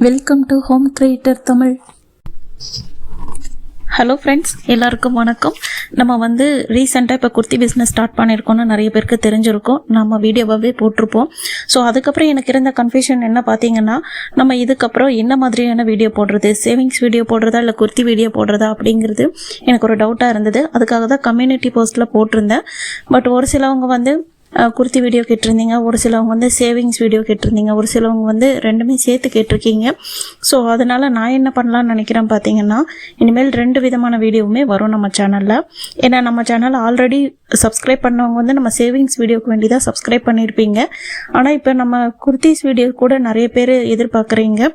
Welcome to home creator Tamil. Hello friends, எல்லாருக்கும் வணக்கம். நம்ம ரீசெண்டாக இப்போ குர்த்தி பிஸ்னஸ் ஸ்டார்ட் பண்ணியிருக்கோம்னு நிறைய பேருக்கு தெரிஞ்சிருக்கும். நம்ம வீடியோவாகவே போட்டிருப்போம். ஸோ அதுக்கப்புறம் எனக்கு இருந்த கன்ஃபியூஷன் என்ன பார்த்தீங்கன்னா, நம்ம இதுக்கப்புறம் என்ன மாதிரியான வீடியோ போடுறது, சேவிங்ஸ் வீடியோ போடுறதா இல்லை குர்த்தி வீடியோ போடுறதா அப்படிங்கிறது எனக்கு ஒரு டவுட்டாக இருந்தது. அதுக்காக தான் கம்யூனிட்டி போஸ்ட்டில் போட்டிருந்தேன். பட் ஒரு சிலவங்க குர்த்தி வீடியோ கேட்டிருந்தீங்க, ஒரு சிலவங்க சேவிங்ஸ் வீடியோ கேட்டிருந்தீங்க, ஒரு சிலவங்க ரெண்டுமே சேர்த்து கேட்டிருக்கீங்க. ஸோ அதனால் நான் என்ன பண்ணலான்னு நினைக்கிறேன் பார்த்தீங்கன்னா, இனிமேல் 2 விதமான வீடியோவுமே வரும் நம்ம சேனலில். ஏன்னா நம்ம சேனல் ஆல்ரெடி சப்ஸ்கிரைப் பண்ணவங்க நம்ம சேவிங்ஸ் வீடியோக்கு வேண்டி தான் சப்ஸ்கிரைப் பண்ணியிருப்பீங்க. ஆனால் இப்போ நம்ம குர்த்திஸ் வீடியோ கூட நிறைய பேர் எதிர்பார்க்குறீங்க.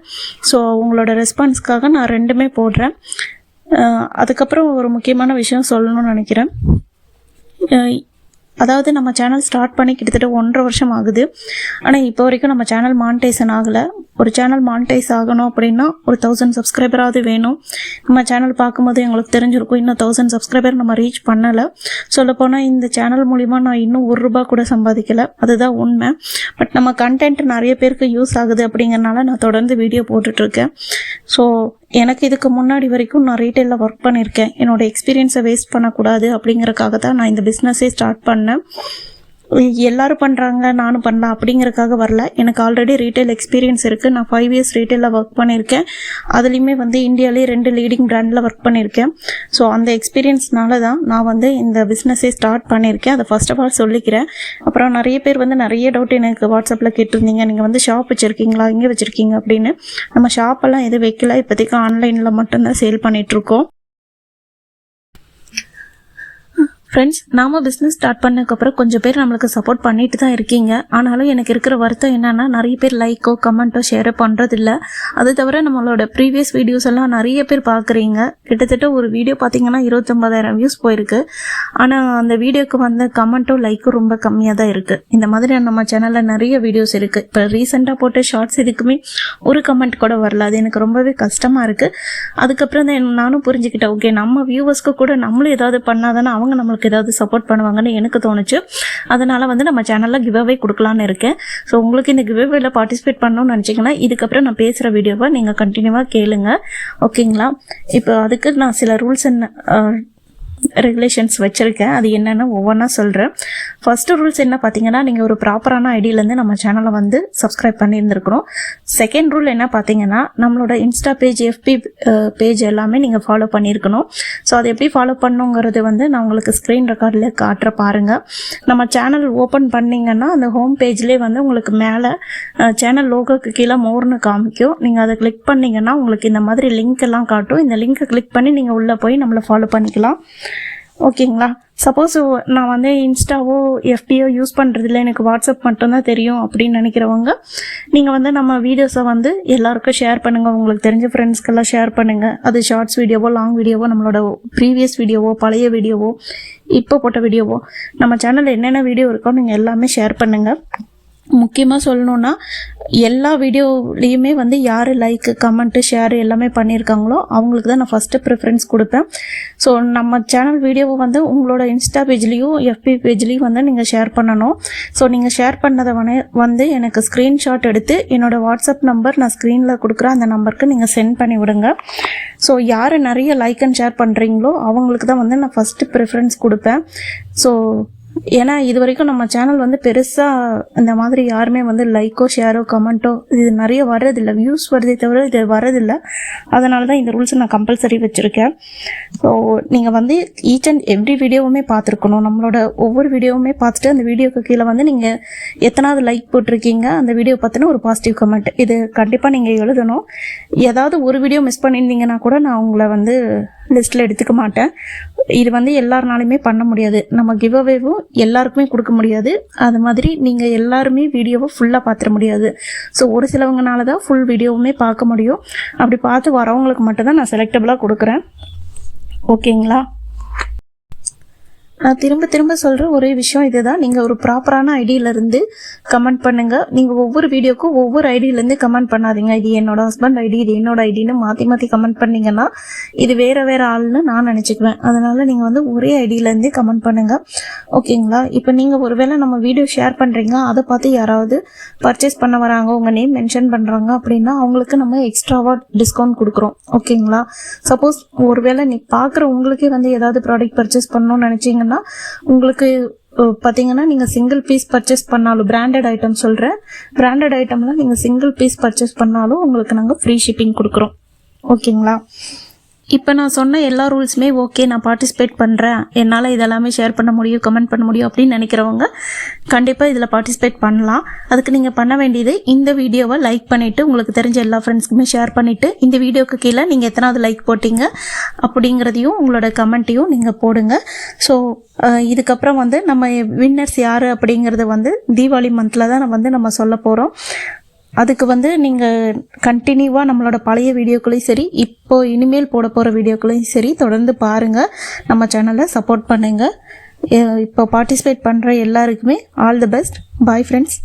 ஸோ உங்களோட ரெஸ்பான்ஸ்க்காக நான் 2மே போடுறேன். அதுக்கப்புறம் ஒரு முக்கியமான விஷயம் சொல்லணும்னு நினைக்கிறேன். அதாவது நம்ம சேனல் ஸ்டார்ட் பண்ணி கிட்டத்தட்ட 1.5 வருஷம் ஆகுது. ஆனால் இப்போ வரைக்கும் நம்ம சேனல் மானிட்டைசேஷன் ஆகலை. ஒரு சேனல் மானிட்டைஸ் ஆகணும் அப்படின்னா ஒரு 1000 சப்ஸ்கிரைபராவது வேணும். நம்ம சேனல் பார்க்கும்போது எங்களுக்கு தெரிஞ்சிருக்கும், இன்னும் 1000 சப்ஸ்கிரைபர் நம்ம ரீச் பண்ணலை. சொல்லப்போனால் இந்த சேனல் மூலிமா நான் இன்னும் ₹1 கூட சம்பாதிக்கலை, அதுதான் உண்மை. பட் நம்ம கண்டென்ட் நிறைய பேருக்கு யூஸ் ஆகுது அப்படிங்கிறனால நான் தொடர்ந்து வீடியோ போட்டுட்ருக்கேன். ஸோ எனக்கு இதுக்கு முன்னாடி வரைக்கும் நான் ரீட்டெயிலில் ஒர்க் பண்ணியிருக்கேன். என்னோடய எக்ஸ்பீரியன்ஸை வேஸ்ட் பண்ணக்கூடாது அப்படிங்கிறக்காக தான் நான் இந்த பிஸ்னஸே ஸ்டார்ட் பண்ணேன். எல்லாரும் பண்ணுறாங்க நானும் பண்ணலாம் அப்படிங்கிறக்காக வரல. எனக்கு ஆல்ரெடி ரீட்டைல் எக்ஸ்பீரியன்ஸ் இருக்குது. நான் 5 இயர்ஸ் ரீட்டைலில் ஒர்க் பண்ணியிருக்கேன். அதுலேயுமே இந்தியாவிலே 2 லீடிங் பிராண்டில் ஒர்க் பண்ணியிருக்கேன். ஸோ அந்த எக்ஸ்பீரியன்ஸ்னால தான் நான் இந்த பிஸ்னஸே ஸ்டார்ட் பண்ணியிருக்கேன். அதை ஃபர்ஸ்ட் ஆஃப் ஆல் சொல்லிக்கிறேன். அப்புறம் நிறைய பேர் நிறைய டவுட் எனக்கு வாட்ஸ்அப்பில் கேட்டிருந்தீங்க. நீங்கள் ஷாப் வச்சுருக்கீங்களா, இங்கே வச்சுருக்கீங்க அப்படின்னு. நம்ம ஷாப்பெல்லாம் எதுவும் வைக்கல. இப்போதைக்கு ஆன்லைனில் மட்டும்தான் சேல் பண்ணிகிட்ருக்கோம். ஃப்ரெண்ட்ஸ், நாம் பிஸ்னஸ் ஸ்டார்ட் பண்ணதுக்கப்புறம் கொஞ்சம் பேர் நம்மளுக்கு சப்போர்ட் பண்ணிட்டு தான் இருக்கீங்க. ஆனாலும் எனக்கு இருக்கிற வருத்தம் என்னென்னா, நிறைய பேர் லைக்கோ கமெண்ட்டோ ஷேரோ பண்ணுறதில்ல. அது தவிர நம்மளோட ப்ரீவியஸ் வீடியோஸ் எல்லாம் நிறைய பேர் பார்க்குறீங்க. கிட்டத்தட்ட ஒரு வீடியோ பார்த்தீங்கன்னா 29,000 வியூஸ் போயிருக்கு. ஆனால் அந்த வீடியோக்கு கமெண்ட்டோ லைக்கும் ரொம்ப கம்மியாக தான் இருக்குது. இந்த மாதிரி நம்ம சேனலில் நிறைய வீடியோஸ் இருக்குது. இப்போ ரீசெண்டாக போட்ட ஷார்ட்ஸ் இதுக்குமே ஒரு கமெண்ட் கூட வரல. அது எனக்கு ரொம்பவே கஷ்டமாக இருக்குது. அதுக்கப்புறம் தான் நானும் புரிஞ்சுக்கிட்டேன், ஓகே நம்ம வியூவர்ஸ்க்கு கூட நம்மளும் ஏதாவது பண்ணாதானே அவங்க நம்மளுக்கு ஏதாவது சப்போர்ட் பண்ணுவாங்கன்னு எனக்கு தோணுச்சு. அதனால நம்ம சேனல்ல கிவ் அவே கொடுக்கலான்னு இருக்கேன். ஸோ உங்களுக்கு இந்த கிவ் அவேல பார்ட்டிசிபேட் பண்ணணும்னு நினச்சிங்கன்னா இதுக்கப்புறம் நான் பேசுகிற வீடியோவை நீங்கள் கண்டினியூவாக கேளுங்க, ஓகேங்களா? இப்போ அதுக்கு நான் சில ரூல்ஸ் அண்ட் ரெகுலேஷன்ஸ் வச்சுருக்கேன். அது என்னென்னு ஒவ்வொன்றா சொல்கிறேன். ஃபஸ்ட்டு ரூல்ஸ் என்ன பார்த்தீங்கன்னா, நீங்கள் ஒரு ப்ராப்பரான ஐடியிலேருந்து நம்ம சேனலை சப்ஸ்கிரைப் பண்ணியிருந்துருக்கணும். செகண்ட் ரூல் என்ன பார்த்தீங்கன்னா, நம்மளோட இன்ஸ்டா பேஜ், எஃபி பேஜ் எல்லாமே நீங்கள் ஃபாலோ பண்ணியிருக்கணும். ஸோ அதை எப்படி ஃபாலோ பண்ணுங்கிறது நான் உங்களுக்கு ஸ்க்ரீன் ரெக்கார்டில் காட்டுற பாருங்கள். நம்ம சேனல் ஓப்பன் பண்ணிங்கன்னா அந்த ஹோம் பேஜ்லேயே உங்களுக்கு மேலே சேனல் லோகோக்கு கீழே மோர்னு காமிக்கும். நீங்கள் அதை கிளிக் பண்ணிங்கன்னா உங்களுக்கு இந்த மாதிரி லிங்க் எல்லாம் காட்டும். இந்த லிங்க்கை கிளிக் பண்ணி நீங்கள் உள்ளே போய் நம்மளை ஃபாலோ பண்ணிக்கலாம், ஓகேங்களா? சப்போஸ் நான் இன்ஸ்டாவோ எஃபியோ யூஸ் பண்ணுறதில்ல, எனக்கு வாட்ஸ்அப் மட்டும்தான் தெரியும் அப்படின்னு நினைக்கிறவங்க, நீங்கள் நம்ம வீடியோஸை எல்லாருக்கும் ஷேர் பண்ணுங்கள். உங்களுக்கு தெரிஞ்ச ஃப்ரெண்ட்ஸ்க்கெல்லாம் ஷேர் பண்ணுங்கள். அது ஷார்ட்ஸ் வீடியோவோ லாங் வீடியோவோ, நம்மளோட ப்ரீவியஸ் வீடியோவோ, பழைய வீடியோவோ, இப்போ போட்ட வீடியோவோ, நம்ம சேனலில் என்னென்ன வீடியோ இருக்கோ நீங்கள் எல்லாமே ஷேர் பண்ணுங்கள். முக்கியமாக சொல்லணுன்னா, எல்லா வீடியோலேயுமே யார் லைக்கு கமெண்ட்டு ஷேர் எல்லாமே பண்ணியிருக்காங்களோ அவங்களுக்கு தான் நான் ஃபஸ்ட்டு ப்ரிஃபரன்ஸ் கொடுப்பேன். ஸோ நம்ம சேனல் வீடியோவை உங்களோட இன்ஸ்டா பேஜ்லேயும் எஃபி பேஜ்லேயும் நீங்கள் ஷேர் பண்ணணும். ஸோ நீங்கள் ஷேர் பண்ணதை எனக்கு ஸ்க்ரீன்ஷாட் எடுத்து என்னோடய வாட்ஸ்அப் நம்பர் நான் ஸ்க்ரீனில் கொடுக்குற அந்த நம்பருக்கு நீங்கள் சென்ட் பண்ணி விடுங்க. ஸோ யார் நிறைய லைக் அண்ட் ஷேர் பண்ணுறீங்களோ அவங்களுக்கு தான் நான் ஃபஸ்ட்டு ப்ரிஃபரன்ஸ் கொடுப்பேன். ஸோ ஏன்னா இது வரைக்கும் நம்ம சேனல் பெருசாக இந்த மாதிரி யாருமே லைக்கோ ஷேரோ கமெண்ட்டோ இது நிறைய வர்றதில்லை. வியூஸ் வருதே தவிர இது வரதில்லை. அதனால தான் இந்த ரூல்ஸை நான் கம்பல்சரி வச்சுருக்கேன். ஸோ நீங்கள் ஈச் அண்ட் எவ்ரி வீடியோவுமே பார்த்துருக்கணும். நம்மளோட ஒவ்வொரு வீடியோவுமே பார்த்துட்டு அந்த வீடியோக்கு கீழே நீங்கள் எத்தனாவது லைக் போட்டிருக்கீங்க, அந்த வீடியோ பார்த்தினா ஒரு பாசிட்டிவ் கமெண்ட் இது கண்டிப்பாக நீங்கள் எழுதணும். ஏதாவது ஒரு வீடியோ மிஸ் பண்ணியிருந்தீங்கன்னா கூட நான் உங்களை லிஸ்ட்டில் எடுத்துக்க மாட்டேன். இது எல்லாருனாலுமே பண்ண முடியாது. நம்ம கிவ் அவேவும் எல்லாருக்குமே கொடுக்க முடியாது. அது மாதிரி நீங்கள் எல்லாருமே வீடியோவை ஃபுல்லாக பார்த்துட முடியாது. ஸோ ஒரு சிலவங்கனால தான் ஃபுல் வீடியோவுமே பார்க்க முடியும். அப்படி பார்த்து வரவங்களுக்கு மட்டும்தான் நான் செலக்டபிளாக கொடுக்குறேன், ஓகேங்களா? நான் திரும்ப திரும்ப சொல்கிற ஒரே விஷயம் இதுதான். நீங்கள் ஒரு ப்ராப்பரான ஐடியிலேருந்து கமெண்ட் பண்ணுங்கள். நீங்கள் ஒவ்வொரு வீடியோக்கும் ஒவ்வொரு ஐடியிலேருந்து கமெண்ட் பண்ணாதீங்க. இது என்னோட ஹஸ்பண்ட் ஐடி, இது என்னோட ஐடின்னு மாற்றி மாற்றி கமெண்ட் பண்ணிங்கன்னா இது வேறு வேறு ஆள்னு நான் நினச்சிக்குவேன். அதனால் நீங்கள் வந்து ஒரே ஐடியிலேருந்தே கமெண்ட் பண்ணுங்கள், ஓகேங்களா? இப்போ நீங்கள் ஒருவேளை நம்ம வீடியோ ஷேர் பண்ணுறீங்க, அதை பார்த்து யாராவது பர்ச்சேஸ் பண்ண வராங்க, உங்கள் நேம் மென்ஷன் பண்ணுறாங்க அப்படின்னா அவங்களுக்கு நம்ம எக்ஸ்ட்ராவாக டிஸ்கவுண்ட் கொடுக்குறோம், ஓகேங்களா? சப்போஸ் ஒருவேளை நீ பார்க்குற உங்களுக்கே வந்து ஏதாவது ப்ராடக்ட் பர்ச்சேஸ் பண்ணணும்னு நினச்சிங்கன்னா உங்களுக்கு பார்த்தீங்கன்னா நீங்கள் சிங்கிள் பீஸ் பர்ச்சேஸ் பண்ணாலும், பிராண்டட் ஐட்டம் சொல்கிறேன், பிராண்டட் ஐட்டம்லாம் நீங்கள் சிங்கிள் பீஸ் பர்ச்சேஸ் பண்ணாலும் உங்களுக்கு நாங்கள் ஃப்ரீ ஷிப்பிங் கொடுக்குறோம், ஓகேங்களா? இப்போ நான் சொன்ன எல்லா ரூல்ஸுமே ஓகே, நான் பார்ட்டிசிபேட் பண்ணுறேன், என்னால் இதெல்லாமே ஷேர் பண்ண முடியும், கமெண்ட் பண்ண முடியும் அப்படின்னு நினைக்கிறவங்க கண்டிப்பாக இதில் பார்ட்டிசிபேட் பண்ணலாம். அதுக்கு நீங்கள் பண்ண வேண்டியது இந்த வீடியோவை லைக் பண்ணிவிட்டு உங்களுக்கு தெரிஞ்ச எல்லா ஃப்ரெண்ட்ஸ்க்குமே ஷேர் பண்ணிவிட்டு இந்த வீடியோக்கு கீழே நீங்கள் எத்தனாவது லைக் போட்டிங்க அப்படிங்கிறதையும் உங்களோட கமெண்ட்டையும் நீங்கள் போடுங்க. ஸோ இதுக்கப்புறம் வந்து நம்ம வின்னர்ஸ் யார் அப்படிங்கிறத வந்து தீபாவளி மந்தில் தான் நம்ம சொல்ல போகிறோம். அதுக்கு வந்து நீங்கள் கண்டினியூவாக நம்மளோட பழைய வீடியோக்களையும் சரி, இப்போ இனிமேல் போட போகிற வீடியோக்களையும் சரி தொடர்ந்து பாருங்கள், நம்ம சேனலை சப்போர்ட் பண்ணுங்கள். இப்போ பார்ட்டிசிபேட் பண்ணுற எல்லாருக்குமே all the best. Bye friends.